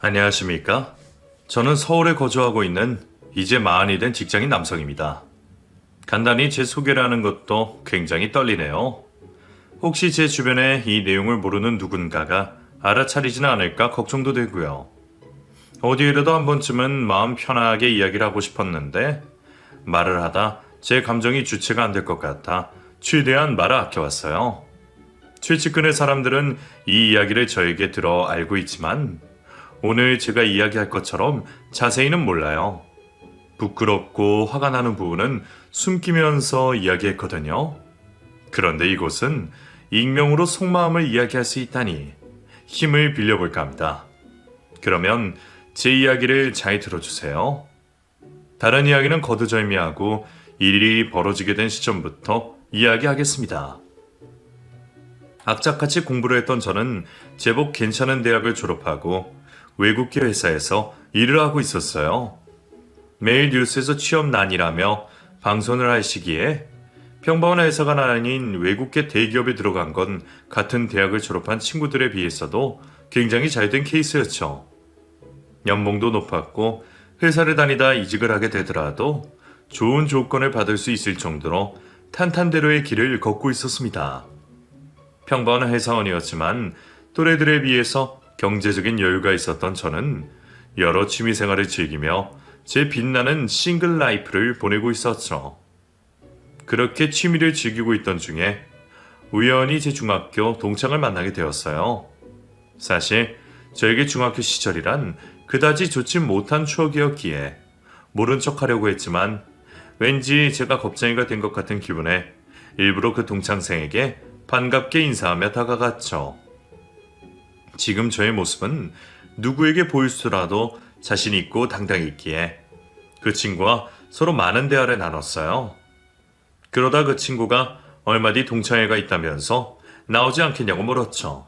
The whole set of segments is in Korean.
안녕하십니까? 저는 서울에 거주하고 있는 이제 40이 된 직장인 남성입니다. 간단히 제 소개를 하는 것도 굉장히 떨리네요. 혹시 제 주변에 이 내용을 모르는 누군가가 알아차리지는 않을까 걱정도 되고요. 어디에라도 한 번쯤은 마음 편하게 이야기를 하고 싶었는데 말을 하다 제 감정이 주체가 안 될 것 같아 최대한 말을 아껴왔어요. 최측근의 사람들은 이 이야기를 저에게 들어 알고 있지만 오늘 제가 이야기할 것처럼 자세히는 몰라요. 부끄럽고 화가 나는 부분은 숨기면서 이야기했거든요. 그런데 이곳은 익명으로 속마음을 이야기할 수 있다니 힘을 빌려볼까 합니다. 그러면 제 이야기를 잘 들어주세요. 다른 이야기는 거두절미하고 일이 벌어지게 된 시점부터 이야기하겠습니다. 악착같이 공부를 했던 저는 제법 괜찮은 대학을 졸업하고 외국계 회사에서 일을 하고 있었어요. 매일 뉴스에서 취업난이라며 방송을 할 시기에 평범한 회사가 아닌 외국계 대기업에 들어간 건 같은 대학을 졸업한 친구들에 비해서도 굉장히 잘된 케이스였죠. 연봉도 높았고 회사를 다니다 이직을 하게 되더라도 좋은 조건을 받을 수 있을 정도로 탄탄대로의 길을 걷고 있었습니다. 평범한 회사원이었지만 또래들에 비해서 경제적인 여유가 있었던 저는 여러 취미생활을 즐기며 제 빛나는 싱글 라이프를 보내고 있었죠. 그렇게 취미를 즐기고 있던 중에 우연히 제 중학교 동창을 만나게 되었어요. 사실 저에게 중학교 시절이란 그다지 좋지 못한 추억이었기에 모른 척하려고 했지만 왠지 제가 겁쟁이가 된 것 같은 기분에 일부러 그 동창생에게 반갑게 인사하며 다가갔죠. 지금 저의 모습은 누구에게 보일수라도 자신 있고 당당히 있기에 그 친구와 서로 많은 대화를 나눴어요. 그러다 그 친구가 얼마 뒤 동창회가 있다면서 나오지 않겠냐고 물었죠.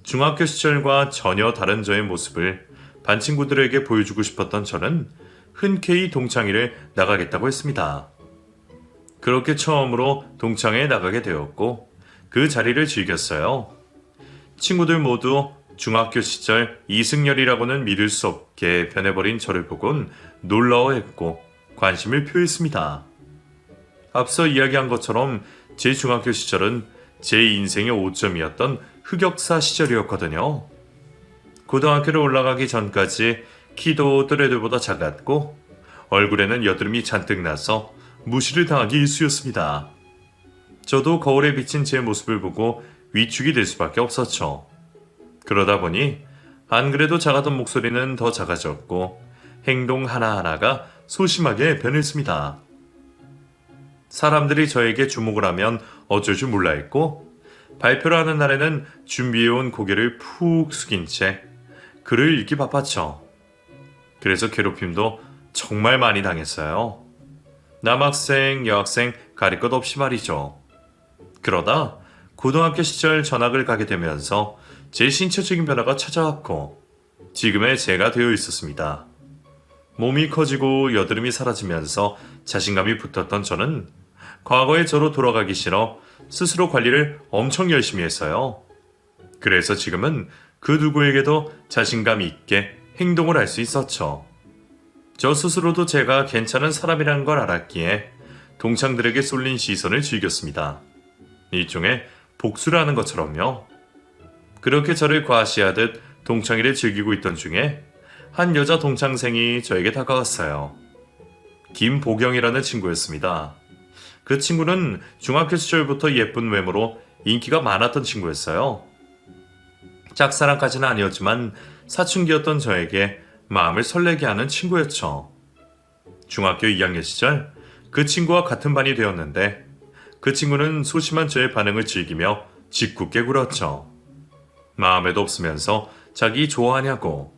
중학교 시절과 전혀 다른 저의 모습을 반 친구들에게 보여주고 싶었던 저는 흔쾌히 동창회를 나가겠다고 했습니다. 그렇게 처음으로 동창회에 나가게 되었고 그 자리를 즐겼어요. 친구들 모두 중학교 시절 이승열이라고는 믿을 수 없게 변해버린 저를 보곤 놀라워했고 관심을 표했습니다. 앞서 이야기한 것처럼 제 중학교 시절은 제 인생의 오점이었던 흑역사 시절이었거든요. 고등학교를 올라가기 전까지 키도 또래들보다 작았고 얼굴에는 여드름이 잔뜩 나서 무시를 당하기 일쑤였습니다. 저도 거울에 비친 제 모습을 보고 위축이 될 수밖에 없었죠. 그러다 보니 안 그래도 작았던 목소리는 더 작아졌고 행동 하나하나가 소심하게 변했습니다. 사람들이 저에게 주목을 하면 어쩔 줄 몰라 했고 발표를 하는 날에는 준비해온 고개를 푹 숙인 채 글을 읽기 바빴죠. 그래서 괴롭힘도 정말 많이 당했어요. 남학생, 여학생 가릴 것 없이 말이죠. 그러다 고등학교 시절 전학을 가게 되면서 제 신체적인 변화가 찾아왔고 지금의 제가 되어 있었습니다. 몸이 커지고 여드름이 사라지면서 자신감이 붙었던 저는 과거의 저로 돌아가기 싫어 스스로 관리를 엄청 열심히 했어요. 그래서 지금은 그 누구에게도 자신감 있게 행동을 할 수 있었죠. 저 스스로도 제가 괜찮은 사람이라는 걸 알았기에 동창들에게 쏠린 시선을 즐겼습니다. 일종의 복수를 하는 것처럼요. 그렇게 저를 과시하듯 동창회를 즐기고 있던 중에 한 여자 동창생이 저에게 다가왔어요. 김보경이라는 친구였습니다. 그 친구는 중학교 시절부터 예쁜 외모로 인기가 많았던 친구였어요. 짝사랑까지는 아니었지만 사춘기였던 저에게 마음을 설레게 하는 친구였죠. 중학교 2학년 시절 그 친구와 같은 반이 되었는데 그 친구는 소심한 저의 반응을 즐기며 짓궂게 굴었죠. 마음에도 없으면서 자기 좋아하냐고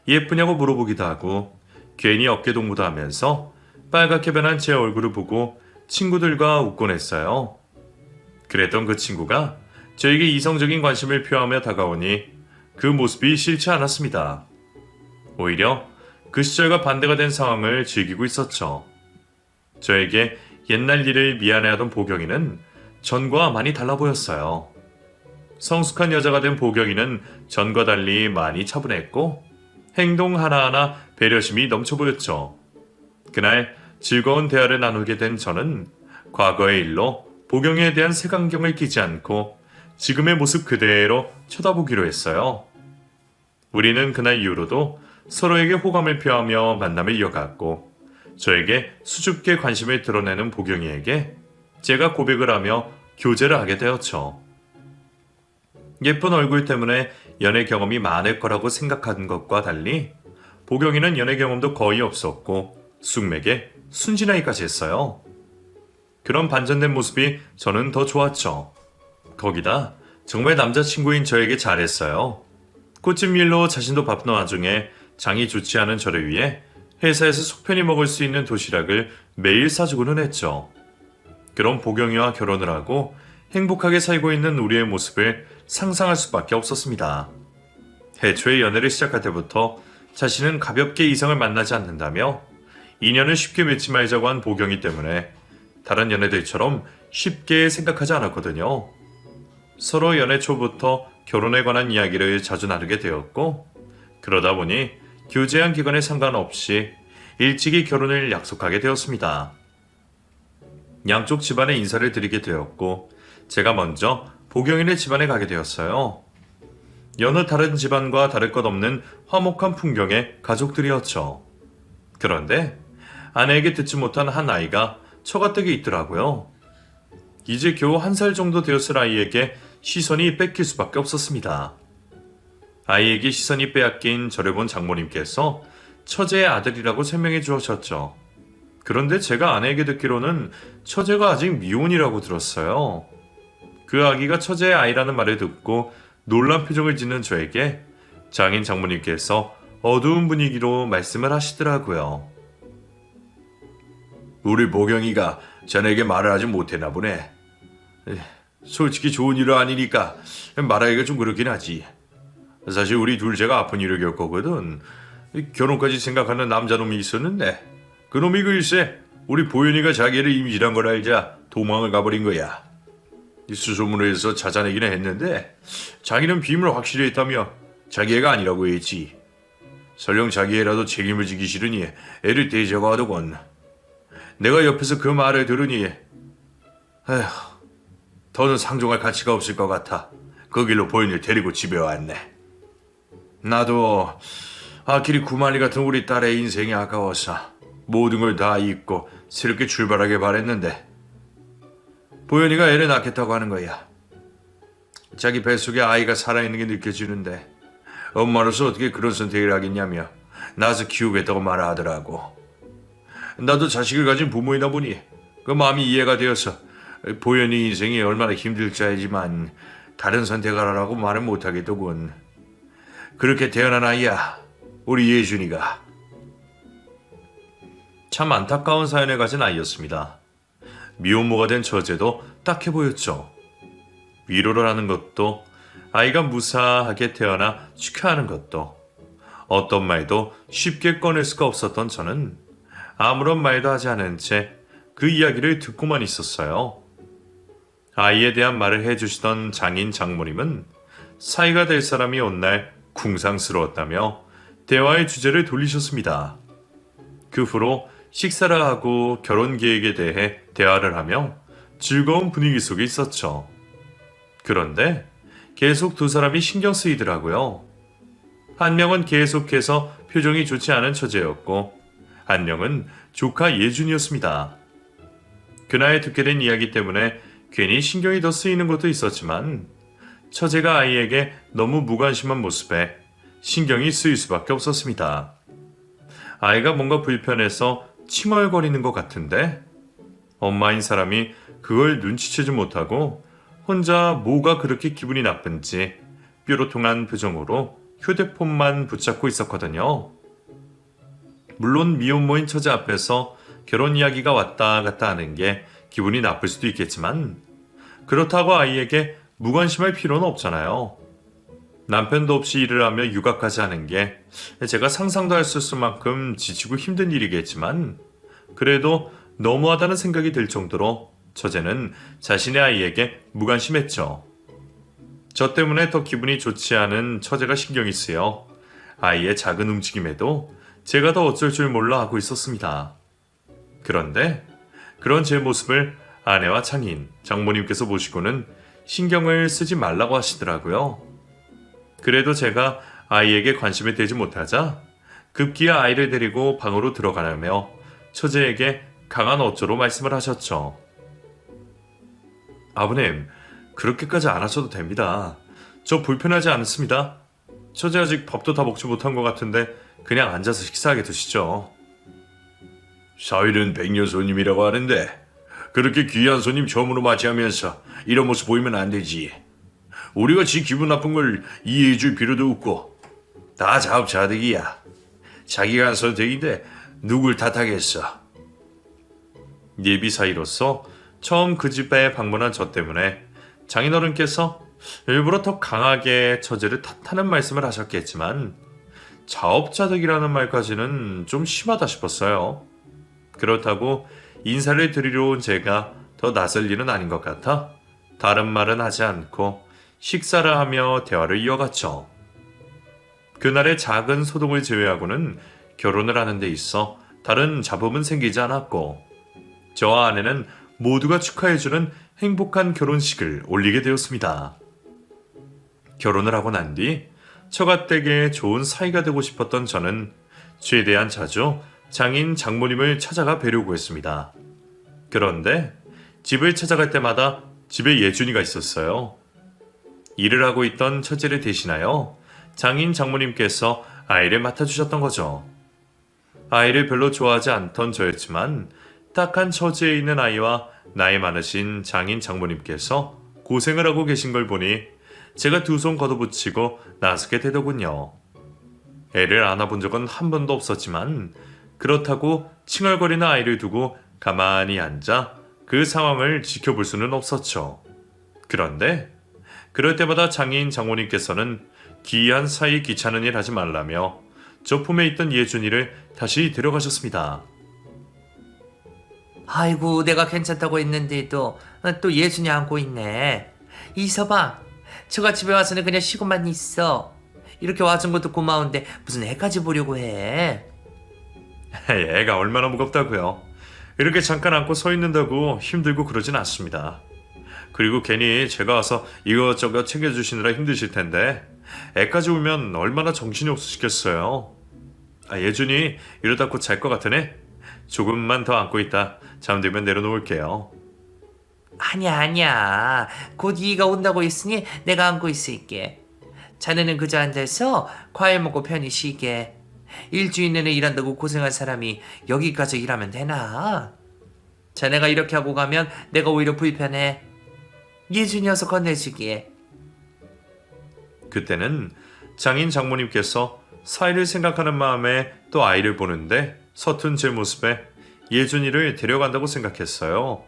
예쁘냐고 물어보기도 하고 괜히 어깨동무도 하면서 빨갛게 변한 제 얼굴을 보고 친구들과 웃곤 했어요. 그랬던 그 친구가 저에게 이성적인 관심을 표하며 다가오니 그 모습이 싫지 않았습니다. 오히려 그 시절과 반대가 된 상황을 즐기고 있었죠. 저에게 옛날 일을 미안해하던 보경이는 전과 많이 달라 보였어요. 성숙한 여자가 된 보경이는 전과 달리 많이 차분했고 행동 하나하나 배려심이 넘쳐 보였죠. 그날 즐거운 대화를 나누게 된 저는 과거의 일로 보경이에 대한 색안경을 끼지 않고 지금의 모습 그대로 쳐다보기로 했어요. 우리는 그날 이후로도 서로에게 호감을 표하며 만남을 이어갔고 저에게 수줍게 관심을 드러내는 보경이에게 제가 고백을 하며 교제를 하게 되었죠. 예쁜 얼굴 때문에 연애 경험이 많을 거라고 생각한 것과 달리 보경이는 연애 경험도 거의 없었고 숙맥에 순진하기까지 했어요. 그런 반전된 모습이 저는 더 좋았죠. 거기다 정말 남자친구인 저에게 잘했어요. 꽃집 일로 자신도 바쁜 와중에 장이 좋지 않은 저를 위해 회사에서 속편히 먹을 수 있는 도시락을 매일 사주고는 했죠. 그런 보경이와 결혼을 하고 행복하게 살고 있는 우리의 모습을 상상할 수밖에 없었습니다. 애초에 연애를 시작할 때부터 자신은 가볍게 이성을 만나지 않는다며 인연을 쉽게 맺지 말자고 한 보경이 때문에 다른 연애들처럼 쉽게 생각하지 않았거든요. 서로 연애 초부터 결혼에 관한 이야기를 자주 나누게 되었고 그러다 보니 교제한 기간에 상관없이 일찍이 결혼을 약속하게 되었습니다. 양쪽 집안에 인사를 드리게 되었고 제가 먼저 보경이네 집안에 가게 되었어요. 여느 다른 집안과 다를 것 없는 화목한 풍경의 가족들이었죠. 그런데 아내에게 듣지 못한 한 아이가 처가댁에 있더라고요. 이제 겨우 1살 정도 되었을 아이에게 시선이 뺏길 수밖에 없었습니다. 아이에게 시선이 빼앗긴 저를 본 장모님께서 처제의 아들이라고 설명해 주셨죠. 그런데 제가 아내에게 듣기로는 처제가 아직 미혼이라고 들었어요. 그 아기가 처제의 아이라는 말을 듣고 놀란 표정을 짓는 저에게 장인 장모님께서 어두운 분위기로 말씀을 하시더라고요. 우리 보경이가 자네에게 말을 하지 못했나 보네. 솔직히 좋은 일은 아니니까 말하기가 좀 그렇긴 하지. 사실 우리 둘째가 아픈 일을 겪었거든. 결혼까지 생각하는 남자놈이 있었는데 그놈이 글쎄 우리 보현이가 자기를 임신한 걸 알자 도망을 가버린 거야. 수소문을 해서 찾아내기는 했는데 자기는 비밀을 확실히 했다며 자기 애가 아니라고 했지. 설령 자기 애라도 책임을 지기 싫으니 애를 떼자고 하더군. 내가 옆에서 그 말을 들으니 에휴, 더는 상종할 가치가 없을 것 같아 그 길로 보현이를 데리고 집에 왔네. 나도 아키리 구만리 같은 우리 딸의 인생이 아까워서 모든 걸 다 잊고 새롭게 출발하길 바랬는데 보현이가 애를 낳겠다고 하는 거야. 자기 뱃속에 아이가 살아있는 게 느껴지는데 엄마로서 어떻게 그런 선택을 하겠냐며 낳아서 키우겠다고 말하더라고. 나도 자식을 가진 부모이다 보니 그 마음이 이해가 되어서 보현이 인생이 얼마나 힘들지 알지만 다른 선택을 하라고 말은 못하겠더군. 그렇게 태어난 아이야 우리 예준이가. 참 안타까운 사연을 가진 아이였습니다. 미혼모가 된 처제도 딱해 보였죠. 위로를 하는 것도 아이가 무사하게 태어나 축하하는 것도 어떤 말도 쉽게 꺼낼 수가 없었던 저는 아무런 말도 하지 않은 채 그 이야기를 듣고만 있었어요. 아이에 대한 말을 해주시던 장인 장모님은 사이가 될 사람이 온 날 궁상스러웠다며 대화의 주제를 돌리셨습니다. 그 후로 식사를 하고 결혼 계획에 대해 대화를 하며 즐거운 분위기 속에 있었죠. 그런데 계속 두 사람이 신경 쓰이더라고요. 한 명은 계속해서 표정이 좋지 않은 처제였고 한 명은 조카 예준이었습니다. 그날 듣게 된 이야기 때문에 괜히 신경이 더 쓰이는 것도 있었지만 처제가 아이에게 너무 무관심한 모습에 신경이 쓰일 수밖에 없었습니다. 아이가 뭔가 불편해서 칭얼거리는 것 같은데 엄마인 사람이 그걸 눈치채지 못하고 혼자 뭐가 그렇게 기분이 나쁜지 뾰로통한 표정으로 휴대폰만 붙잡고 있었거든요. 물론 미혼모인 처제 앞에서 결혼 이야기가 왔다 갔다 하는 게 기분이 나쁠 수도 있겠지만 그렇다고 아이에게 무관심할 필요는 없잖아요. 남편도 없이 일을 하며 육아까지 하는 게 제가 상상도 할 수 없을 만큼 지치고 힘든 일이겠지만 그래도 너무하다는 생각이 들 정도로 처제는 자신의 아이에게 무관심했죠. 저 때문에 더 기분이 좋지 않은 처제가 신경이 쓰여 아이의 작은 움직임에도 제가 더 어쩔 줄 몰라 하고 있었습니다. 그런데 그런 제 모습을 아내와 장인, 장모님께서 보시고는 신경을 쓰지 말라고 하시더라고요. 그래도 제가 아이에게 관심을 대지 못하자 급기야 아이를 데리고 방으로 들어가라며 처제에게 강한 어조로 말씀을 하셨죠. 아버님, 그렇게까지 안 하셔도 됩니다. 저 불편하지 않습니다. 처제 아직 밥도 다 먹지 못한 것 같은데 그냥 앉아서 식사하게 드시죠. 사위는 백년 손님이라고 하는데 그렇게 귀한 손님 처음으로 맞이하면서 이런 모습 보이면 안 되지. 우리가 지 기분 나쁜 걸 이해해줄 필요도 없고 다 자업자득이야. 자기가 한 선택인데 누굴 탓하겠어. 예비 사위로서 처음 그 집에 방문한 저 때문에 장인어른께서 일부러 더 강하게 처제를 탓하는 말씀을 하셨겠지만 자업자득이라는 말까지는 좀 심하다 싶었어요. 그렇다고 인사를 드리러 온 제가 더 나설 일은 아닌 것 같아 다른 말은 하지 않고 식사를 하며 대화를 이어갔죠. 그날의 작은 소동을 제외하고는 결혼을 하는 데 있어 다른 잡음은 생기지 않았고 저와 아내는 모두가 축하해주는 행복한 결혼식을 올리게 되었습니다. 결혼을 하고 난 뒤 처가댁에 좋은 사이가 되고 싶었던 저는 최대한 자주 장인 장모님을 찾아가 뵈려고 했습니다. 그런데 집을 찾아갈 때마다 집에 예준이가 있었어요. 일을 하고 있던 처제를 대신하여 장인 장모님께서 아이를 맡아주셨던 거죠. 아이를 별로 좋아하지 않던 저였지만 딱한 처지에 있는 아이와 나이 많으신 장인 장모님께서 고생을 하고 계신 걸 보니 제가 두 손 걷어붙이고 나서게 되더군요. 애를 안아본 적은 한 번도 없었지만 그렇다고 칭얼거리는 아이를 두고 가만히 앉아 그 상황을 지켜볼 수는 없었죠. 그런데 그럴 때마다 장인 장모님께서는 기이한 사이 귀찮은 일 하지 말라며 저 품에 있던 예준이를 다시 데려가셨습니다. 아이고, 내가 괜찮다고 했는데도 또 예순이 안고 있네. 이서방, 저가 집에 와서는 그냥 쉬고만 있어. 이렇게 와준 것도 고마운데 무슨 애까지 보려고 해. 애가 얼마나 무겁다고요. 이렇게 잠깐 안고 서 있는다고 힘들고 그러진 않습니다. 그리고 괜히 제가 와서 이것저것 챙겨주시느라 힘드실 텐데 애까지 울면 얼마나 정신이 없으시겠어요. 예준이 이러다 곧 잘 것 같으네. 조금만 더 안고 있다 잠들면 내려놓을게요. 아니야. 곧 이가 온다고 했으니 내가 안고 있을게. 자네는 그저 앉아서 과일 먹고 편히 쉬게. 일주일 내내 일한다고 고생한 사람이 여기까지 일하면 되나? 자네가 이렇게 하고 가면 내가 오히려 불편해. 예준이 어서 건네주기에. 그때는 장인 장모님께서 사이를 생각하는 마음에 또 아이를 보는데 서툰 제 모습에 예준이를 데려간다고 생각했어요.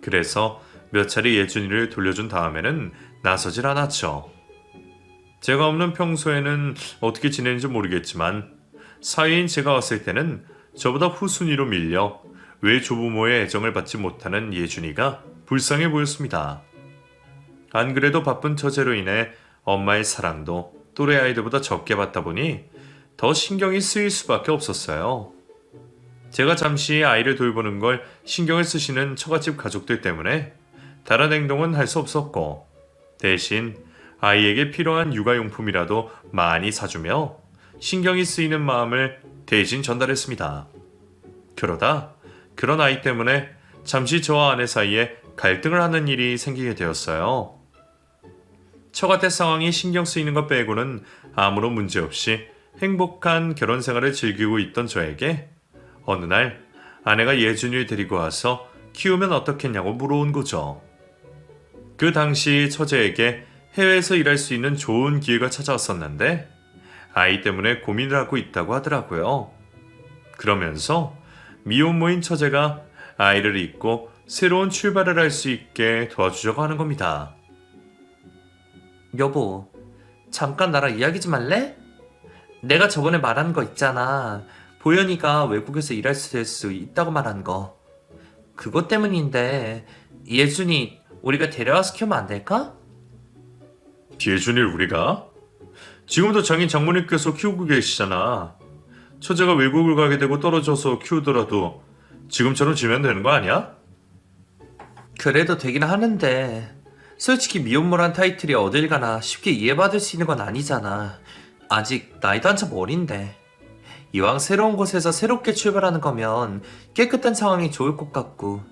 그래서 몇 차례 예준이를 돌려준 다음에는 나서질 않았죠. 제가 없는 평소에는 어떻게 지내는지 모르겠지만 사위인 제가 왔을 때는 저보다 후순위로 밀려 외조부모의 애정을 받지 못하는 예준이가 불쌍해 보였습니다. 안 그래도 바쁜 처제로 인해 엄마의 사랑도 또래 아이들보다 적게 받다 보니 더 신경이 쓰일 수밖에 없었어요. 제가 잠시 아이를 돌보는 걸 신경을 쓰시는 처갓집 가족들 때문에 다른 행동은 할 수 없었고 대신 아이에게 필요한 육아용품이라도 많이 사주며 신경이 쓰이는 마음을 대신 전달했습니다. 그러다 그런 아이 때문에 잠시 저와 아내 사이에 갈등을 하는 일이 생기게 되었어요. 처갓의 상황이 신경 쓰이는 것 빼고는 아무런 문제 없이 행복한 결혼 생활을 즐기고 있던 저에게 어느 날 아내가 예준이를 데리고 와서 키우면 어떻겠냐고 물어온 거죠. 그 당시 처제에게 해외에서 일할 수 있는 좋은 기회가 찾아왔었는데 아이 때문에 고민을 하고 있다고 하더라고요. 그러면서 미혼모인 처제가 아이를 잊고 새로운 출발을 할 수 있게 도와주려고 하는 겁니다. 여보, 잠깐 나랑 이야기 좀 할래? 내가 저번에 말한 거 있잖아. 보현이가 외국에서 일할 수 있다고 말한 거. 그것 때문인데 예준이 우리가 데려와서 키우면 안 될까? 예준이를 우리가? 지금도 장인 장모님께서 키우고 계시잖아. 처제가 외국을 가게 되고 떨어져서 키우더라도 지금처럼 지면 되는 거 아니야? 그래도 되긴 하는데 솔직히 미혼모란 타이틀이 어딜 가나 쉽게 이해받을 수 있는 건 아니잖아. 아직 나이도 한참 어린데. 이왕 새로운 곳에서 새롭게 출발하는 거면 깨끗한 상황이 좋을 것 같고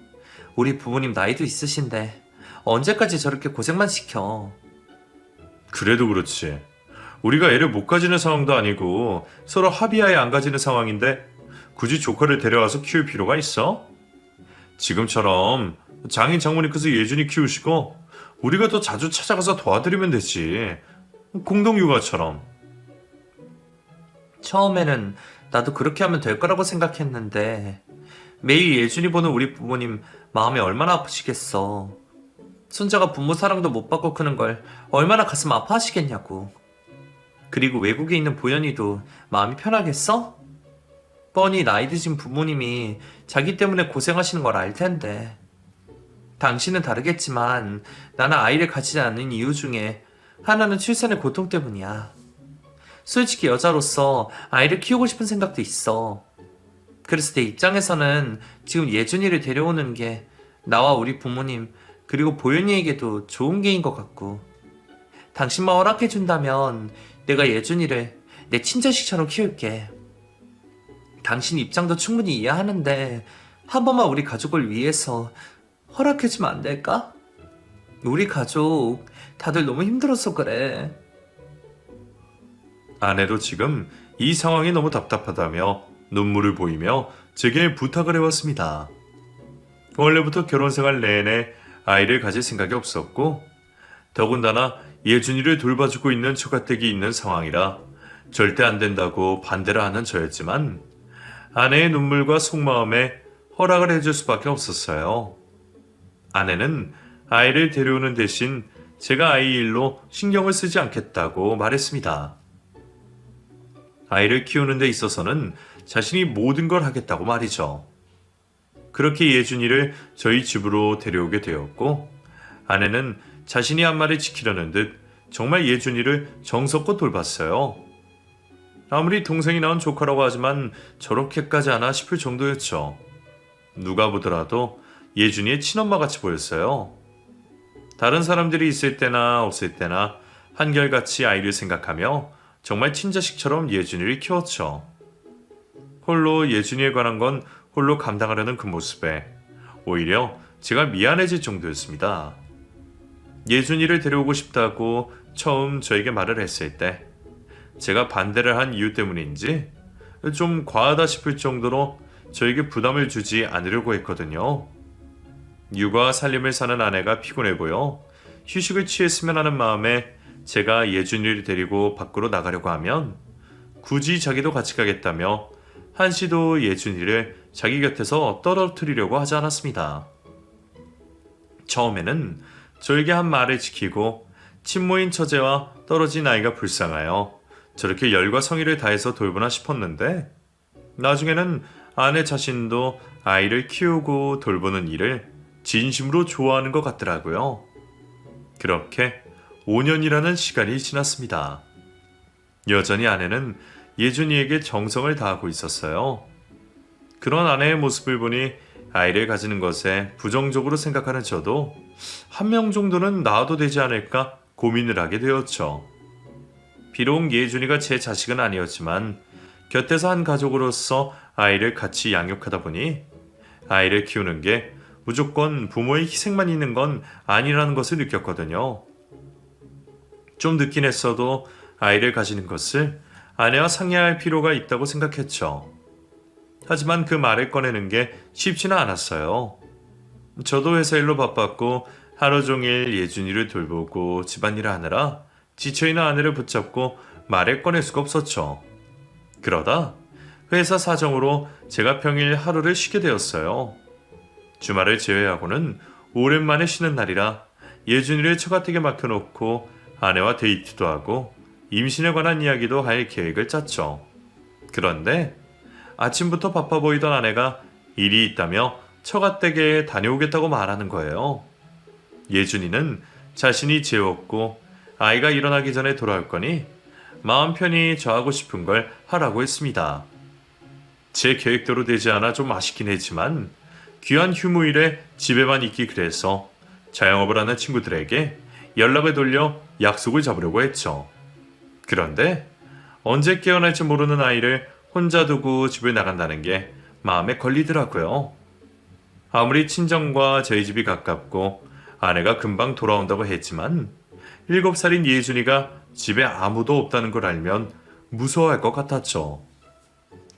우리 부모님 나이도 있으신데 언제까지 저렇게 고생만 시켜. 그래도 그렇지. 우리가 애를 못 가지는 상황도 아니고 서로 합의하에 안 가지는 상황인데 굳이 조카를 데려와서 키울 필요가 있어? 지금처럼 장인 장모님께서 예준이 키우시고 우리가 더 자주 찾아가서 도와드리면 되지. 공동육아처럼. 처음에는 나도 그렇게 하면 될 거라고 생각했는데 매일 예준이 보는 우리 부모님 마음이 얼마나 아프시겠어. 손자가 부모 사랑도 못 받고 크는 걸 얼마나 가슴 아파하시겠냐고. 그리고 외국에 있는 보현이도 마음이 편하겠어? 뻔히 나이 드신 부모님이 자기 때문에 고생하시는 걸 알 텐데. 당신은 다르겠지만 나는 아이를 가지지 않는 이유 중에 하나는 출산의 고통 때문이야. 솔직히 여자로서 아이를 키우고 싶은 생각도 있어. 그래서 내 입장에서는 지금 예준이를 데려오는 게 나와 우리 부모님 그리고 보현이에게도 좋은 게인 것 같고, 당신만 허락해준다면 내가 예준이를 내 친자식처럼 키울게. 당신 입장도 충분히 이해하는데 한 번만 우리 가족을 위해서 허락해주면 안 될까? 우리 가족 다들 너무 힘들어서 그래. 아내도 지금 이 상황이 너무 답답하다며 눈물을 보이며 제게 부탁을 해왔습니다. 원래부터 결혼생활 내내 아이를 가질 생각이 없었고 더군다나 예준이를 돌봐주고 있는 처가댁이 있는 상황이라 절대 안 된다고 반대를 하는 저였지만 아내의 눈물과 속마음에 허락을 해줄 수밖에 없었어요. 아내는 아이를 데려오는 대신 제가 아이 일로 신경을 쓰지 않겠다고 말했습니다. 아이를 키우는 데 있어서는 자신이 모든 걸 하겠다고 말이죠. 그렇게 예준이를 저희 집으로 데려오게 되었고 아내는 자신이 한 말을 지키려는 듯 정말 예준이를 정성껏 돌봤어요. 아무리 동생이 낳은 조카라고 하지만 저렇게까지 하나 싶을 정도였죠. 누가 보더라도 예준이의 친엄마 같이 보였어요. 다른 사람들이 있을 때나 없을 때나 한결같이 아이를 생각하며 정말 친자식처럼 예준이를 키웠죠. 홀로 예준이에 관한 건 홀로 감당하려는 그 모습에 오히려 제가 미안해질 정도였습니다. 예준이를 데려오고 싶다고 처음 저에게 말을 했을 때 제가 반대를 한 이유 때문인지 좀 과하다 싶을 정도로 저에게 부담을 주지 않으려고 했거든요. 육아와 살림을 사는 아내가 피곤해 보여 휴식을 취했으면 하는 마음에 제가 예준이를 데리고 밖으로 나가려고 하면 굳이 자기도 같이 가겠다며 한시도 예준이를 자기 곁에서 떨어뜨리려고 하지 않았습니다. 처음에는 저에게 한 말을 지키고 친모인 처제와 떨어진 아이가 불쌍하여 저렇게 열과 성의를 다해서 돌보나 싶었는데 나중에는 아내 자신도 아이를 키우고 돌보는 일을 진심으로 좋아하는 것 같더라고요. 그렇게 5년이라는 시간이 지났습니다. 여전히 아내는 예준이에게 정성을 다하고 있었어요. 그런 아내의 모습을 보니 아이를 가지는 것에 부정적으로 생각하는 저도 한 명 정도는 낳아도 되지 않을까 고민을 하게 되었죠. 비록 예준이가 제 자식은 아니었지만 곁에서 한 가족으로서 아이를 같이 양육하다 보니 아이를 키우는 게 무조건 부모의 희생만 있는 건 아니라는 것을 느꼈거든요. 좀 늦긴 했어도 아이를 가지는 것을 아내와 상의할 필요가 있다고 생각했죠. 하지만 그 말을 꺼내는 게 쉽지는 않았어요. 저도 회사 일로 바빴고 하루 종일 예준이를 돌보고 집안일을 하느라 지쳐있는 아내를 붙잡고 말을 꺼낼 수가 없었죠. 그러다 회사 사정으로 제가 평일 하루를 쉬게 되었어요. 주말을 제외하고는 오랜만에 쉬는 날이라 예준이를 처가댁에 맡겨놓고 아내와 데이트도 하고 임신에 관한 이야기도 할 계획을 짰죠. 그런데 아침부터 바빠 보이던 아내가 일이 있다며 처가댁에 다녀오겠다고 말하는 거예요. 예준이는 자신이 재웠고 아이가 일어나기 전에 돌아올 거니 마음 편히 저 하고 싶은 걸 하라고 했습니다. 제 계획대로 되지 않아 좀 아쉽긴 했지만 귀한 휴무일에 집에만 있기 그래서 자영업을 하는 친구들에게 연락을 돌려 약속을 잡으려고 했죠. 그런데 언제 깨어날지 모르는 아이를 혼자 두고 집을 나간다는 게 마음에 걸리더라고요. 아무리 친정과 저희 집이 가깝고 아내가 금방 돌아온다고 했지만 7살인 예준이가 집에 아무도 없다는 걸 알면 무서워할 것 같았죠.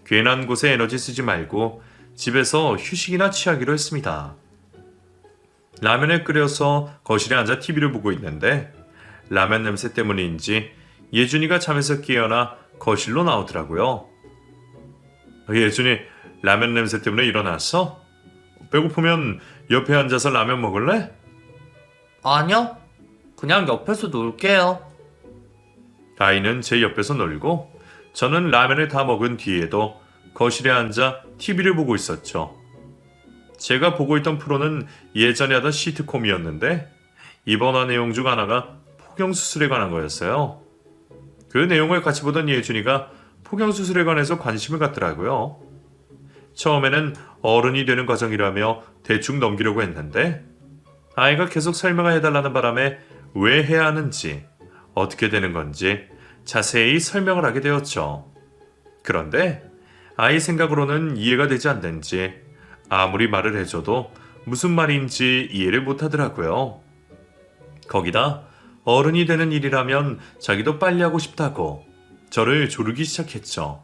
괜한 곳에 에너지 쓰지 말고 집에서 휴식이나 취하기로 했습니다. 라면을 끓여서 거실에 앉아 TV를 보고 있는데 라면 냄새 때문인지 예준이가 잠에서 깨어나 거실로 나오더라고요. 예준이 라면 냄새 때문에 일어났어? 배고프면 옆에 앉아서 라면 먹을래? 아니요. 그냥 옆에서 놀게요. 아이는 제 옆에서 놀고 저는 라면을 다 먹은 뒤에도 거실에 앉아 TV를 보고 있었죠. 제가 보고 있던 프로는 예전에 하던 시트콤이었는데 이번화 내용 중 하나가 포경수술에 관한 거였어요. 그 내용을 같이 보던 예준이가 포경수술에 관해서 관심을 갖더라고요. 처음에는 어른이 되는 과정이라며 대충 넘기려고 했는데 아이가 계속 설명을 해달라는 바람에 왜 해야 하는지, 어떻게 되는 건지 자세히 설명을 하게 되었죠. 그런데 아이 생각으로는 이해가 되지 않는지 아무리 말을 해줘도 무슨 말인지 이해를 못하더라고요. 거기다 어른이 되는 일이라면 자기도 빨리 하고 싶다고 저를 조르기 시작했죠.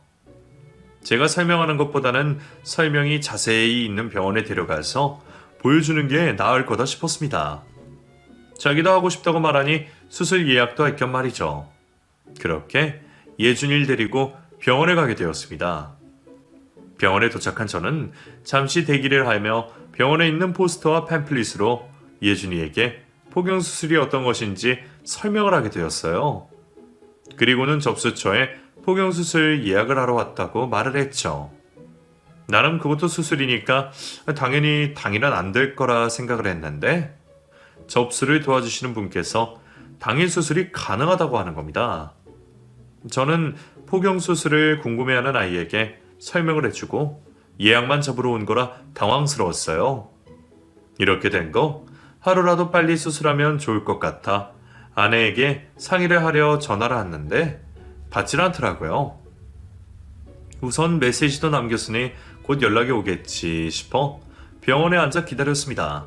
제가 설명하는 것보다는 설명이 자세히 있는 병원에 데려가서 보여주는 게 나을 거다 싶었습니다. 자기도 하고 싶다고 말하니 수술 예약도 할 겸 말이죠. 그렇게 예준이를 데리고 병원에 가게 되었습니다. 병원에 도착한 저는 잠시 대기를 하며 병원에 있는 포스터와 팸플릿으로 예준이에게 포경수술이 어떤 것인지 설명을 하게 되었어요. 그리고는 접수처에 포경수술 예약을 하러 왔다고 말을 했죠. 나름 그것도 수술이니까 당연히 당일은 안 될 거라 생각을 했는데 접수를 도와주시는 분께서 당일 수술이 가능하다고 하는 겁니다. 저는 포경수술을 궁금해하는 아이에게 설명을 해주고 예약만 잡으러 온 거라 당황스러웠어요. 이렇게 된 거 하루라도 빨리 수술하면 좋을 것 같아 아내에게 상의를 하려 전화를 했는데 받질 않더라고요. 우선 메시지도 남겼으니 곧 연락이 오겠지 싶어 병원에 앉아 기다렸습니다.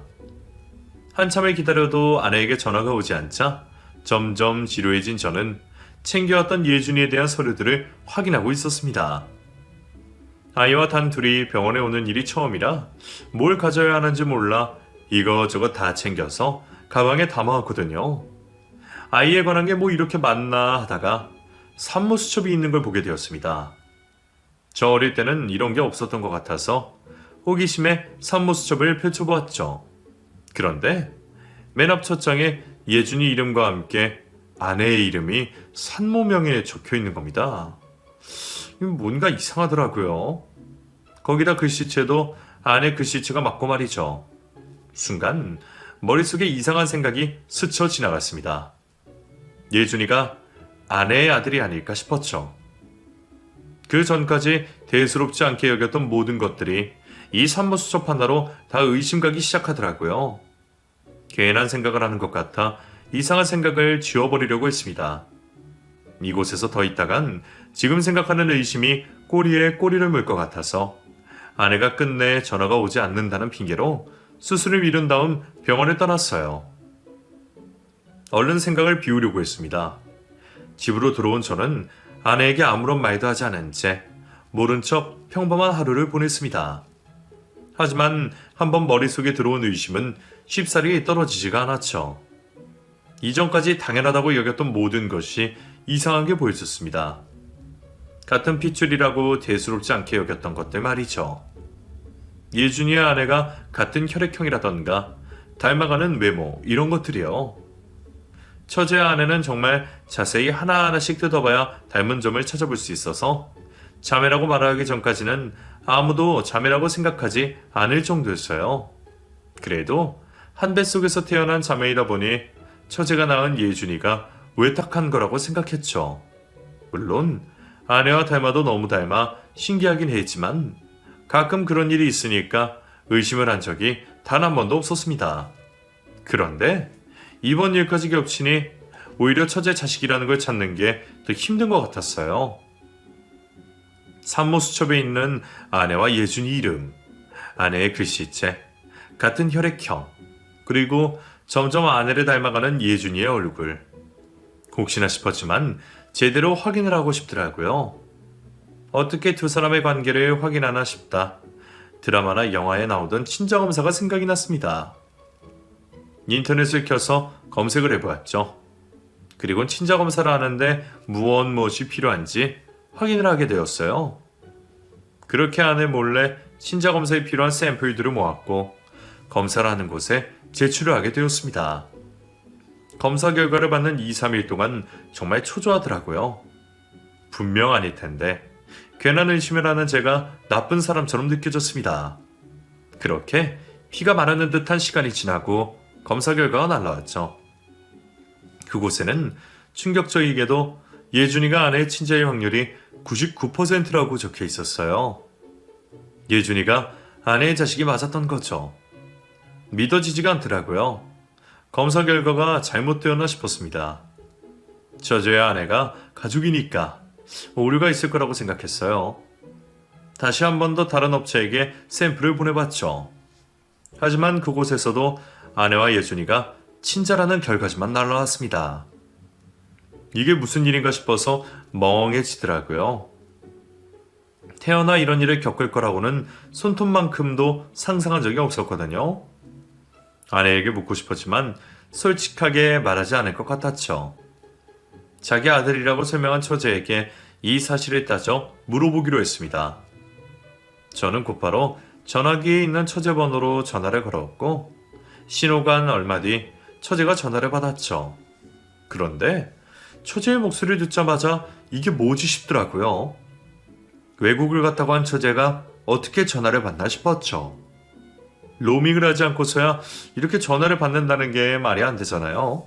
한참을 기다려도 아내에게 전화가 오지 않자 점점 지루해진 저는 챙겨왔던 예준이에 대한 서류들을 확인하고 있었습니다. 아이와 단 둘이 병원에 오는 일이 처음이라 뭘 가져야 하는지 몰라 이거저거 다 챙겨서 가방에 담아왔거든요. 아이에 관한 게 뭐 이렇게 많나 하다가 산모수첩이 있는 걸 보게 되었습니다. 저 어릴 때는 이런 게 없었던 것 같아서 호기심에 산모수첩을 펼쳐보았죠. 그런데 맨 앞 첫 장에 예준이 이름과 함께 아내의 이름이 산모명에 적혀 있는 겁니다. 뭔가 이상하더라고요. 거기다 글씨체도 아내 글씨체가 맞고 말이죠. 순간 머릿속에 이상한 생각이 스쳐 지나갔습니다. 예준이가 아내의 아들이 아닐까 싶었죠. 그 전까지 대수롭지 않게 여겼던 모든 것들이 이 산모수첩 하나로 다 의심가기 시작하더라고요. 괜한 생각을 하는 것 같아 이상한 생각을 지워버리려고 했습니다. 이곳에서 더 있다간 지금 생각하는 의심이 꼬리에 꼬리를 물 것 같아서 아내가 끝내 전화가 오지 않는다는 핑계로 수술을 미룬 다음 병원에 떠났어요. 얼른 생각을 비우려고 했습니다. 집으로 들어온 저는 아내에게 아무런 말도 하지 않은 채 모른 척 평범한 하루를 보냈습니다. 하지만 한번 머릿속에 들어온 의심은 쉽사리 떨어지지가 않았죠. 이전까지 당연하다고 여겼던 모든 것이 이상하게 보였었습니다. 같은 핏줄이라고 대수롭지 않게 여겼던 것들 말이죠. 예준이의 아내가 같은 혈액형이라던가 닮아가는 외모 이런 것들이요. 처제의 아내는 정말 자세히 하나하나씩 뜯어봐야 닮은 점을 찾아볼 수 있어서 자매라고 말하기 전까지는 아무도 자매라고 생각하지 않을 정도였어요. 그래도 한 뱃속에서 태어난 자매이다 보니 처제가 낳은 예준이가 외탁한 거라고 생각했죠. 물론 아내와 닮아도 너무 닮아 신기하긴 했지만 가끔 그런 일이 있으니까 의심을 한 적이 단 한 번도 없었습니다. 그런데 이번 일까지 겹치니 오히려 처제 자식이라는 걸 찾는 게 더 힘든 것 같았어요. 산모 수첩에 있는 아내와 예준이 이름, 아내의 글씨체, 같은 혈액형, 그리고 점점 아내를 닮아가는 예준이의 얼굴. 혹시나 싶었지만 제대로 확인을 하고 싶더라고요. 어떻게 두 사람의 관계를 확인하나 싶다. 드라마나 영화에 나오던 친자검사가 생각이 났습니다. 인터넷을 켜서 검색을 해보았죠. 그리고 친자검사를 하는데 무엇이 필요한지 확인을 하게 되었어요. 그렇게 아내 몰래 친자검사에 필요한 샘플들을 모았고 검사를 하는 곳에 제출을 하게 되었습니다. 검사 결과를 받는 2, 3일 동안 정말 초조하더라고요. 분명 아닐 텐데 괜한 의심을 하는 제가 나쁜 사람처럼 느껴졌습니다. 그렇게 피가 마르는 듯한 시간이 지나고 검사 결과가 날라왔죠. 그곳에는 충격적이게도 예준이가 아내의 친자일 확률이 99%라고 적혀 있었어요. 예준이가 아내의 자식이 맞았던 거죠. 믿어지지가 않더라고요. 검사 결과가 잘못되었나 싶었습니다. 처제의 아내가 가족이니까 오류가 있을 거라고 생각했어요. 다시 한 번 더 다른 업체에게 샘플을 보내봤죠. 하지만 그곳에서도 아내와 예준이가 친자라는 결과지만 날라왔습니다. 이게 무슨 일인가 싶어서 멍해지더라고요. 태어나 이런 일을 겪을 거라고는 손톱만큼도 상상한 적이 없었거든요. 아내에게 묻고 싶었지만 솔직하게 말하지 않을 것 같았죠. 자기 아들이라고 설명한 처제에게 이 사실을 따져 물어보기로 했습니다. 저는 곧바로 전화기에 있는 처제 번호로 전화를 걸었고 신호가 한 얼마 뒤 처제가 전화를 받았죠. 그런데 처제의 목소리를 듣자마자 이게 뭐지 싶더라고요. 외국을 갔다고 한 처제가 어떻게 전화를 받나 싶었죠. 로밍을 하지 않고서야 이렇게 전화를 받는다는 게 말이 안 되잖아요.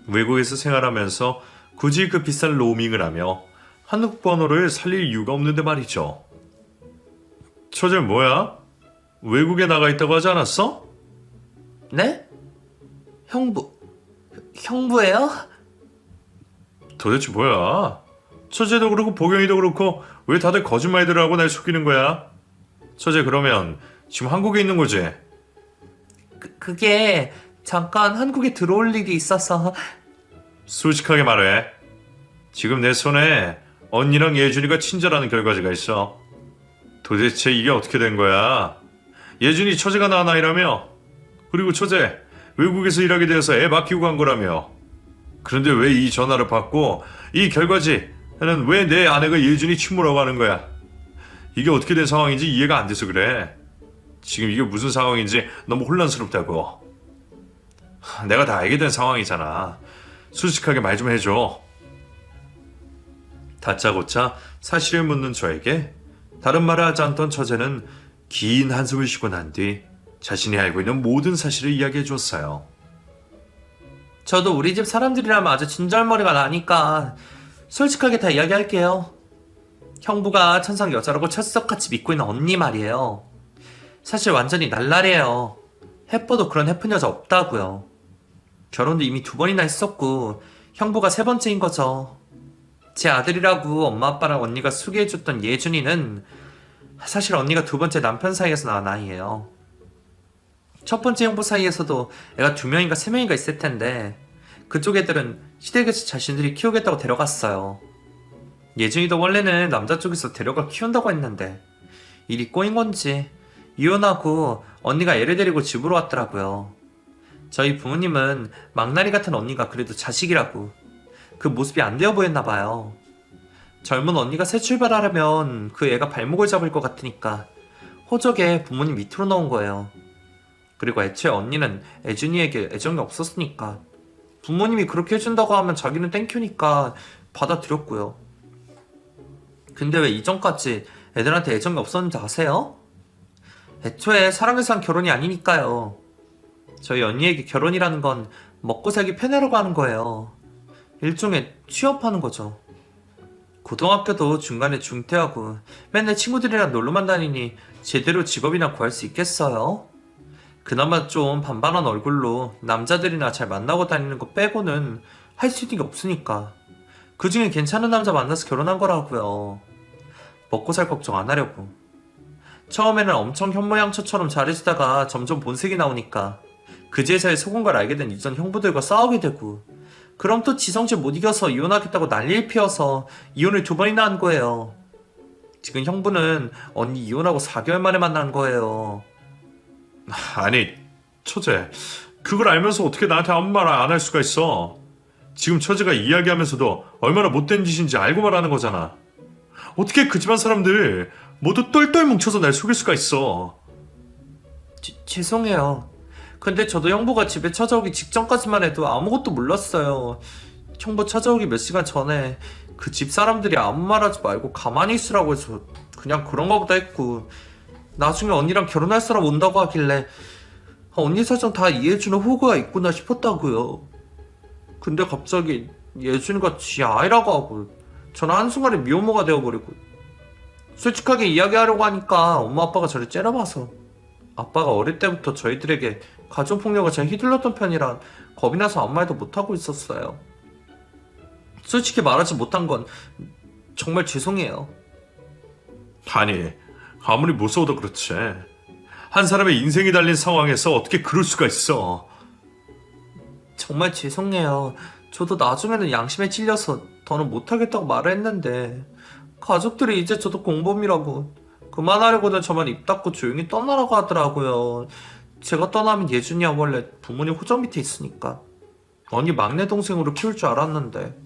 외국에서 생활하면서 굳이 그 비싼 로밍을 하며 한국 번호를 살릴 이유가 없는데 말이죠. 처제 뭐야? 외국에 나가 있다고 하지 않았어? 네? 형부예요? 도대체 뭐야? 처제도 그렇고 보경이도 그렇고 왜 다들 거짓말들을 하고 날 속이는 거야? 처제 그러면 지금 한국에 있는 거지? 그게 잠깐 한국에 들어올 일이 있어서. 솔직하게 말해. 지금 내 손에 언니랑 예준이가 친절하는 결과지가 있어. 도대체 이게 어떻게 된 거야? 예준이 처제가 낳은 아이라며? 그리고 처제 외국에서 일하게 되어서 애 맡기고 간 거라며? 그런데 왜 이 전화를 받고 이 결과지는 왜 내 아내가 예준이 친모라고 하는 거야? 이게 어떻게 된 상황인지 이해가 안 돼서 그래. 지금 이게 무슨 상황인지 너무 혼란스럽다고. 내가 다 알게 된 상황이잖아. 솔직하게 말 좀 해줘. 다짜고짜 사실을 묻는 저에게 다른 말을 하지 않던 처제는 긴 한숨을 쉬고 난 뒤 자신이 알고 있는 모든 사실을 이야기해 줬어요. 저도 우리 집 사람들이라면 아주 진절머리가 나니까 솔직하게 다 이야기할게요. 형부가 천상 여자라고 철석같이 믿고 있는 언니 말이에요. 사실 완전히 날라리예요. 해뻐도 그런 해픈 여자 없다고요. 결혼도 이미 2번이나 했었고 형부가 3번째인 거죠. 제 아들이라고 엄마 아빠랑 언니가 소개해줬던 예준이는 사실 언니가 2번째 남편 사이에서 낳은 아이예요. 첫 번째 형부 사이에서도 애가 2명인가 3명인가 있을 텐데 그쪽 애들은 시댁에서 자신들이 키우겠다고 데려갔어요. 예준이도 원래는 남자 쪽에서 데려가 키운다고 했는데 일이 꼬인 건지 이혼하고 언니가 애를 데리고 집으로 왔더라고요. 저희 부모님은 망나니 같은 언니가 그래도 자식이라고 그 모습이 안 되어 보였나 봐요. 젊은 언니가 새 출발하려면 그 애가 발목을 잡을 것 같으니까 호적에 부모님 밑으로 넣은 거예요. 그리고 애초에 언니는 애준이에게 애정이 없었으니까 부모님이 그렇게 해준다고 하면 자기는 땡큐니까 받아들였고요. 근데 왜 이전까지 애들한테 애정이 없었는지 아세요? 애초에 사랑해서 한 결혼이 아니니까요. 저희 언니에게 결혼이라는 건 먹고 살기 편하라고 하는 거예요. 일종의 취업하는 거죠. 고등학교도 중간에 중퇴하고 맨날 친구들이랑 놀러만 다니니 제대로 직업이나 구할 수 있겠어요? 그나마 좀 반반한 얼굴로 남자들이나 잘 만나고 다니는 거 빼고는 할 수 있는 게 없으니까. 그 중에 괜찮은 남자 만나서 결혼한 거라고요. 먹고 살 걱정 안 하려고. 처음에는 엄청 현모양처처럼 잘해주다가 점점 본색이 나오니까 그제서야 속은 걸 알게 된 이전 형부들과 싸우게 되고, 그럼 또 지성질 못 이겨서 이혼하겠다고 난리를 피워서 이혼을 2번이나 한 거예요. 지금 형부는 언니 이혼하고 4개월 만에 만난 거예요. 아니, 처제. 그걸 알면서 어떻게 나한테 아무 말 안 할 수가 있어? 지금 처제가 이야기하면서도 얼마나 못된 짓인지 알고 말하는 거잖아. 어떻게 그 집안 사람들 모두 똘똘 뭉쳐서 날 속일 수가 있어? 죄송해요. 근데 저도 형부가 집에 찾아오기 직전까지만 해도 아무것도 몰랐어요. 형부 찾아오기 몇 시간 전에 그 집 사람들이 아무 말하지 말고 가만히 있으라고 해서 그냥 그런가 보다 했고, 나중에 언니랑 결혼할 사람 온다고 하길래 언니 사정 다 이해해주는 호구가 있구나 싶었다고요. 근데 갑자기 예준이가 지 아이라고 하고 저는 한순간에 미혼모가 되어버리고, 솔직하게 이야기하려고 하니까 엄마 아빠가 저를 째려봐서, 아빠가 어릴 때부터 저희들에게 가정폭력을 잘 휘둘렀던 편이라 겁이 나서 아무 말도 못하고 있었어요. 솔직히 말하지 못한 건 정말 죄송해요. 아니, 아무리 무서워도 그렇지. 한 사람의 인생이 달린 상황에서 어떻게 그럴 수가 있어? 정말 죄송해요. 저도 나중에는 양심에 찔려서 더는 못하겠다고 말을 했는데, 가족들이 이제 저도 공범이라고 그만하려고는 저만 입 닫고 조용히 떠나라고 하더라고요. 제가 떠나면 예준이야 원래 부모님 호적 밑에 있으니까 언니 막내 동생으로 키울 줄 알았는데,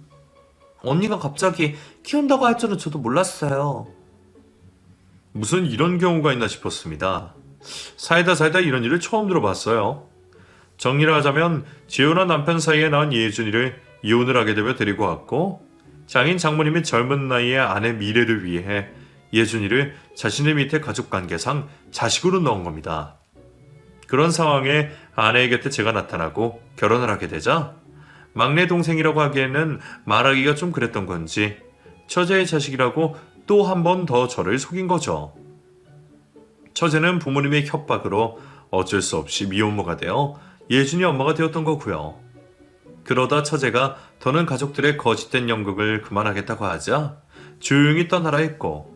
언니가 갑자기 키운다고 할 줄은 저도 몰랐어요. 무슨 이런 경우가 있나 싶었습니다. 살다 이런 일을 처음 들어봤어요. 정리를 하자면 재혼한 남편 사이에 낳은 예준이를 이혼을 하게 되며 데리고 왔고, 장인 장모님이 젊은 나이에 아내 미래를 위해 예준이를 자신의 밑에 가족관계상 자식으로 넣은 겁니다. 그런 상황에 아내의 곁에 제가 나타나고 결혼을 하게 되자 막내 동생이라고 하기에는 말하기가 좀 그랬던 건지 처제의 자식이라고 또 한 번 더 저를 속인 거죠. 처제는 부모님의 협박으로 어쩔 수 없이 미혼모가 되어 예준이 엄마가 되었던 거고요. 그러다 처제가 더는 가족들의 거짓된 연극을 그만하겠다고 하자 조용히 떠나라 했고,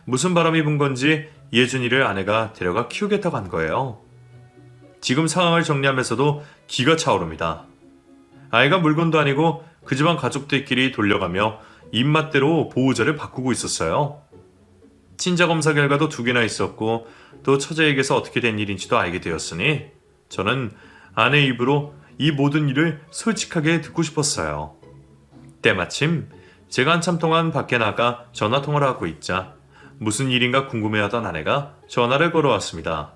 무슨 바람이 분 건지 예준이를 아내가 데려가 키우겠다고 한 거예요. 지금 상황을 정리하면서도 기가 차오릅니다. 아이가 물건도 아니고 그 집안 가족들끼리 돌려가며 입맛대로 보호자를 바꾸고 있었어요. 친자검사 결과도 2개나 있었고 또 처제에게서 어떻게 된 일인지도 알게 되었으니 저는 아내 입으로 이 모든 일을 솔직하게 듣고 싶었어요. 때마침 제가 한참 동안 밖에 나가 전화통화를 하고 있자 무슨 일인가 궁금해하던 아내가 전화를 걸어왔습니다.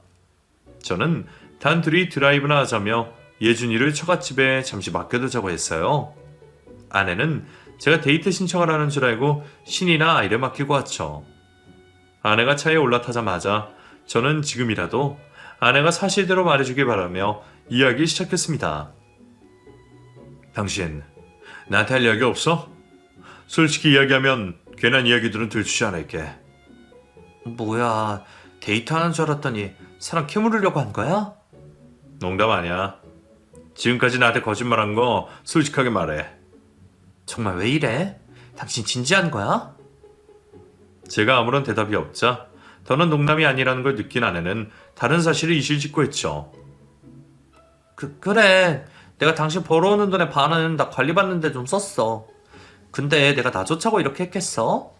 저는 단둘이 드라이브나 하자며 예준이를 처갓집에 잠시 맡겨두자고 했어요. 아내는 제가 데이트 신청을 하는 줄 알고 신이나 아이를 맡기고 왔죠. 아내가 차에 올라타자마자 저는 지금이라도 아내가 사실대로 말해주길 바라며 이야기 시작했습니다. 당신 나한테 할 이야기 없어? 솔직히 이야기하면 괜한 이야기들은 들추지 않을게. 뭐야, 데이트하는 줄 알았더니 사람 캐물으려고 한 거야? 농담 아니야. 지금까지 나한테 거짓말한 거 솔직하게 말해. 정말 왜 이래? 당신 진지한 거야? 제가 아무런 대답이 없자 더는 농담이 아니라는 걸 느낀 아내는 다른 사실을 이실직고 했죠. 그래. 내가 당신 벌어오는 돈의 반은 나 관리받는데 좀 썼어. 근데 내가 나 좋자고 이렇게 했겠어?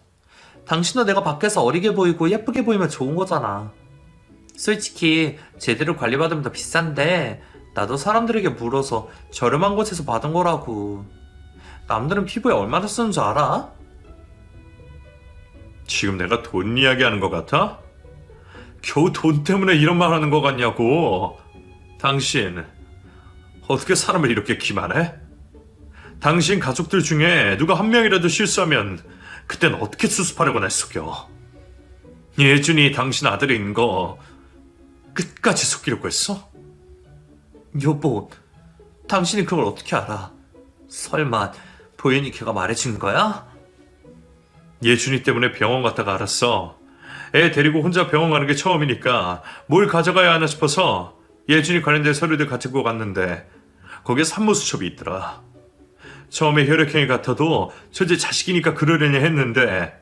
당신도 내가 밖에서 어리게 보이고 예쁘게 보이면 좋은 거잖아. 솔직히 제대로 관리받으면 더 비싼데 나도 사람들에게 물어서 저렴한 곳에서 받은 거라고. 남들은 피부에 얼마나 쓰는 줄 알아? 지금 내가 돈 이야기하는 것 같아? 겨우 돈 때문에 이런 말 하는 것 같냐고. 당신 어떻게 사람을 이렇게 기만해? 당신 가족들 중에 누가 한 명이라도 실수하면 그땐 어떻게 수습하려고 날 속여? 예준이 당신 아들인 거 끝까지 속이려고 했어? 여보, 당신이 그걸 어떻게 알아? 설마 보현이 걔가 말해준 거야? 예준이 때문에 병원 갔다가 알았어. 애 데리고 혼자 병원 가는 게 처음이니까 뭘 가져가야 하나 싶어서 예준이 관련된 서류들 가지고 갔는데 거기에 산모수첩이 있더라. 처음에 혈액형이 같아도 처제 자식이니까 그러려니 했는데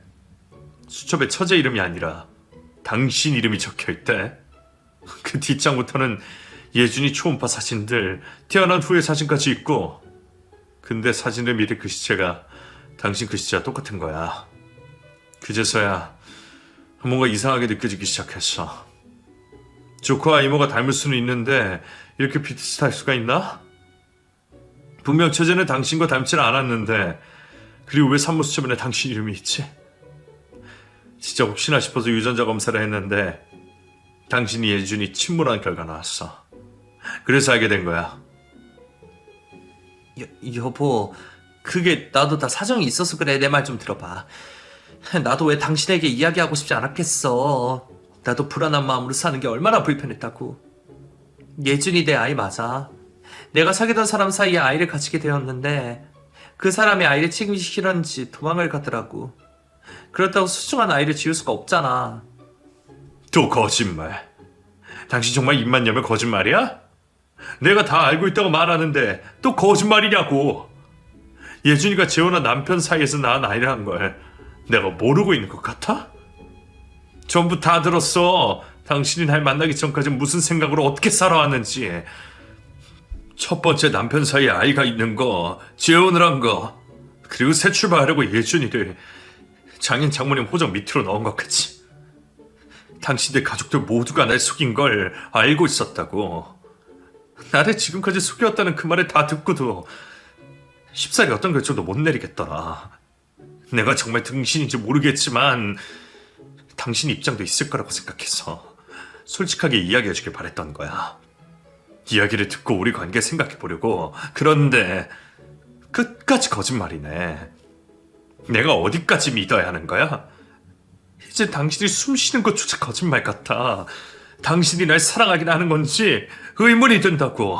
수첩에 처제 이름이 아니라 당신 이름이 적혀있대. 그 뒷장부터는 예준이 초음파 사진들, 태어난 후의 사진까지 있고, 근데 사진을 미리 글씨체가 당신 글씨체와 똑같은 거야. 그제서야 뭔가 이상하게 느껴지기 시작했어. 조카와 이모가 닮을 수는 있는데 이렇게 비슷할 수가 있나? 분명 처제는 당신과 닮지는 않았는데 그리고 왜 산모수첩에는 당신 이름이 있지? 진짜 혹시나 싶어서 유전자 검사를 했는데 당신이 예준이 친모라는 결과 나왔어. 그래서 알게 된 거야. 여보, 그게 나도 다 사정이 있어서 그래. 내 말 좀 들어봐. 나도 왜 당신에게 이야기하고 싶지 않았겠어. 나도 불안한 마음으로 사는 게 얼마나 불편했다고. 예준이 내 아이 맞아. 내가 사귀던 사람 사이에 아이를 가지게 되었는데 그 사람이 아이를 책임지기 싫었는지 도망을 가더라고. 그렇다고 소중한 아이를 지울 수가 없잖아. 또 거짓말. 당신 정말 입만 열면 거짓말이야? 내가 다 알고 있다고 말하는데 또 거짓말이냐고. 예준이가 재혼한 남편 사이에서 낳은 아이라는 걸 내가 모르고 있는 것 같아? 전부 다 들었어. 당신이 날 만나기 전까지 무슨 생각으로 어떻게 살아왔는지. 첫 번째 남편 사이에 아이가 있는 거, 재혼을 한 거, 그리고 새 출발하려고 예준이를 장인 장모님 호적 밑으로 넣은 것까지. 당신들 가족들 모두가 날 속인 걸 알고 있었다고. 나를 지금까지 속였다는 그 말을 다 듣고도 쉽사리 어떤 결정도 못 내리겠더라. 내가 정말 등신인지 모르겠지만 당신 입장도 있을 거라고 생각해서 솔직하게 이야기해주길 바랬던 거야. 이야기를 듣고 우리 관계 생각해보려고. 그런데 끝까지 거짓말이네. 내가 어디까지 믿어야 하는 거야? 이제 당신이 숨 쉬는 것조차 거짓말 같아. 당신이 날 사랑하긴 하는 건지 의문이 든다고.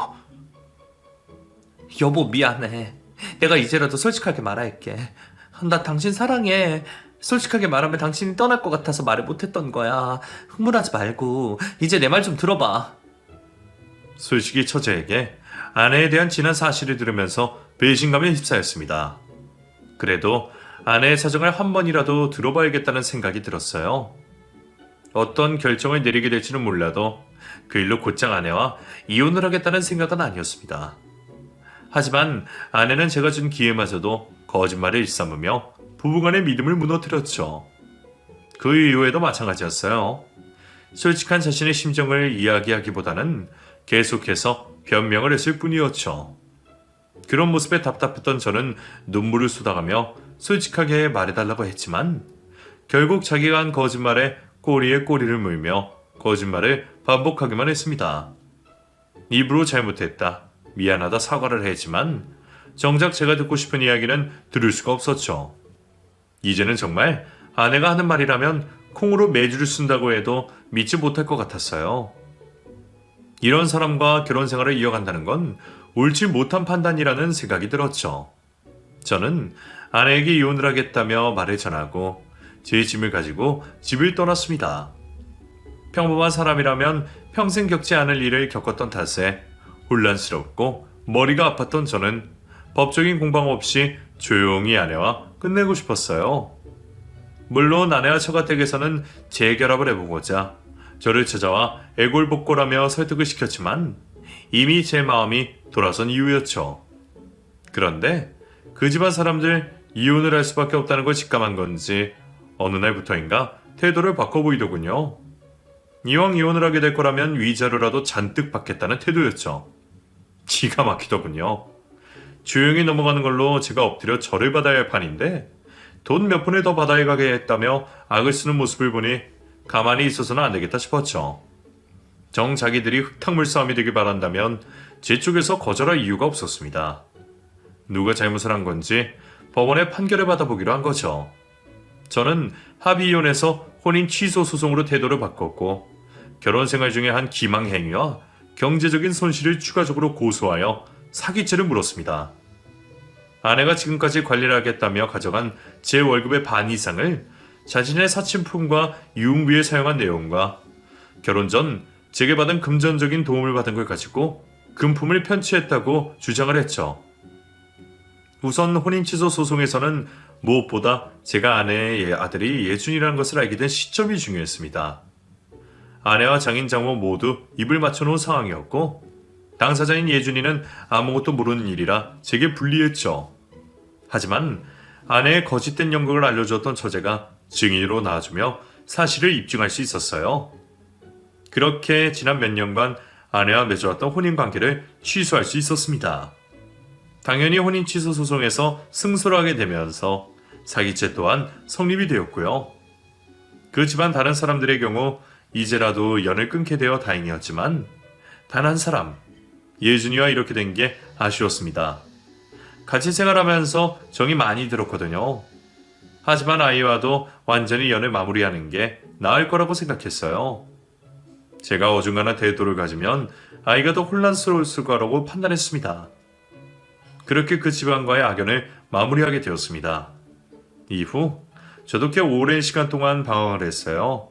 여보, 미안해. 내가 이제라도 솔직하게 말할게. 나 당신 사랑해. 솔직하게 말하면 당신이 떠날 것 같아서 말을 못했던 거야. 흥분하지 말고 이제 내 말 좀 들어봐. 솔직히 처제에게 아내에 대한 지난 사실을 들으면서 배신감에 휩싸였습니다. 그래도 아내의 사정을 한 번이라도 들어봐야겠다는 생각이 들었어요. 어떤 결정을 내리게 될지는 몰라도 그 일로 곧장 아내와 이혼을 하겠다는 생각은 아니었습니다. 하지만 아내는 제가 준 기회마저도 거짓말을 일삼으며 부부간의 믿음을 무너뜨렸죠. 그 이후에도 마찬가지였어요. 솔직한 자신의 심정을 이야기하기보다는 계속해서 변명을 했을 뿐이었죠. 그런 모습에 답답했던 저는 눈물을 쏟아가며 솔직하게 말해달라고 했지만 결국 자기가 한 거짓말에 꼬리에 꼬리를 물며 거짓말을 반복하기만 했습니다. 입으로 잘못했다, 미안하다 사과를 했지만 정작 제가 듣고 싶은 이야기는 들을 수가 없었죠. 이제는 정말 아내가 하는 말이라면 콩으로 매주를 쓴다고 해도 믿지 못할 것 같았어요. 이런 사람과 결혼 생활을 이어간다는 건 옳지 못한 판단이라는 생각이 들었죠. 저는 아내에게 이혼을 하겠다며 말을 전하고 제 짐을 가지고 집을 떠났습니다. 평범한 사람이라면 평생 겪지 않을 일을 겪었던 탓에 혼란스럽고 머리가 아팠던 저는 법적인 공방 없이 조용히 아내와 끝내고 싶었어요. 물론 아내와 처가댁에서는 재결합을 해보고자 저를 찾아와 애골복골하며 설득을 시켰지만 이미 제 마음이 돌아선 이유였죠. 그런데 그 집안 사람들 이혼을 할 수밖에 없다는 걸 직감한 건지 어느 날부터인가 태도를 바꿔 보이더군요. 이왕 이혼을 하게 될 거라면 위자료라도 잔뜩 받겠다는 태도였죠. 기가 막히더군요. 조용히 넘어가는 걸로 제가 엎드려 절을 받아야 할 판인데 돈 몇 푼을 더 받아야 가게 했다며 악을 쓰는 모습을 보니 가만히 있어서는 안 되겠다 싶었죠. 정 자기들이 흙탕물 싸움이 되길 바란다면 제 쪽에서 거절할 이유가 없었습니다. 누가 잘못을 한 건지 법원에 판결을 받아보기로 한 거죠. 저는 합의 이혼에서 혼인 취소 소송으로 태도를 바꿨고 결혼 생활 중에 한 기망 행위와 경제적인 손실을 추가적으로 고소하여 사기죄를 물었습니다. 아내가 지금까지 관리를 하겠다며 가져간 제 월급의 반 이상을 자신의 사칭품과 유흥비에 사용한 내용과 결혼 전 제게 받은 금전적인 도움을 받은 걸 가지고 금품을 편취했다고 주장을 했죠. 우선 혼인 취소 소송에서는 무엇보다 제가 아내의 아들이 예준이라는 것을 알게 된 시점이 중요했습니다. 아내와 장인 장모 모두 입을 맞춰놓은 상황이었고 당사자인 예준이는 아무것도 모르는 일이라 제게 불리했죠. 하지만 아내의 거짓된 연극을 알려주었던 처제가 증인으로 나와주며 사실을 입증할 수 있었어요. 그렇게 지난 몇 년간 아내와 맺어왔던 혼인관계를 취소할 수 있었습니다. 당연히 혼인 취소 소송에서 승소를 하게 되면서 사기죄 또한 성립이 되었고요. 그 집안 다른 사람들의 경우 이제라도 연을 끊게 되어 다행이었지만 단 한 사람, 예준이와 이렇게 된 게 아쉬웠습니다. 같이 생활하면서 정이 많이 들었거든요. 하지만 아이와도 완전히 연을 마무리하는 게 나을 거라고 생각했어요. 제가 어중간한 태도를 가지면 아이가 더 혼란스러울 거라고 판단했습니다. 그렇게 그 집안과의 악연을 마무리하게 되었습니다. 이후 저도 꽤 오랜 시간 동안 방황을 했어요.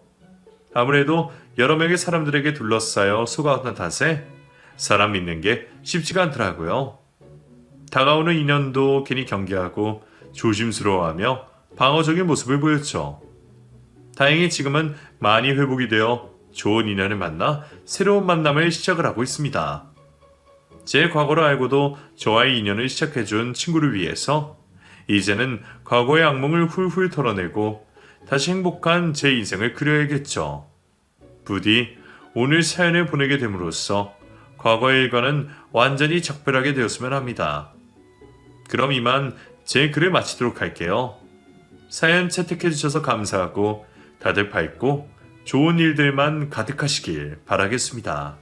아무래도 여러 명의 사람들에게 둘러싸여 속아왔던 탓에 사람 믿는 게 쉽지가 않더라고요. 다가오는 인연도 괜히 경계하고 조심스러워하며 방어적인 모습을 보였죠. 다행히 지금은 많이 회복이 되어 좋은 인연을 만나 새로운 만남을 시작을 하고 있습니다. 제 과거를 알고도 저와의 인연을 시작해준 친구를 위해서 이제는 과거의 악몽을 훌훌 털어내고 다시 행복한 제 인생을 그려야겠죠. 부디 오늘 사연을 보내게 됨으로써 과거의 일과는 완전히 작별하게 되었으면 합니다. 그럼 이만 제 글을 마치도록 할게요. 사연 채택해주셔서 감사하고 다들 밝고 좋은 일들만 가득하시길 바라겠습니다.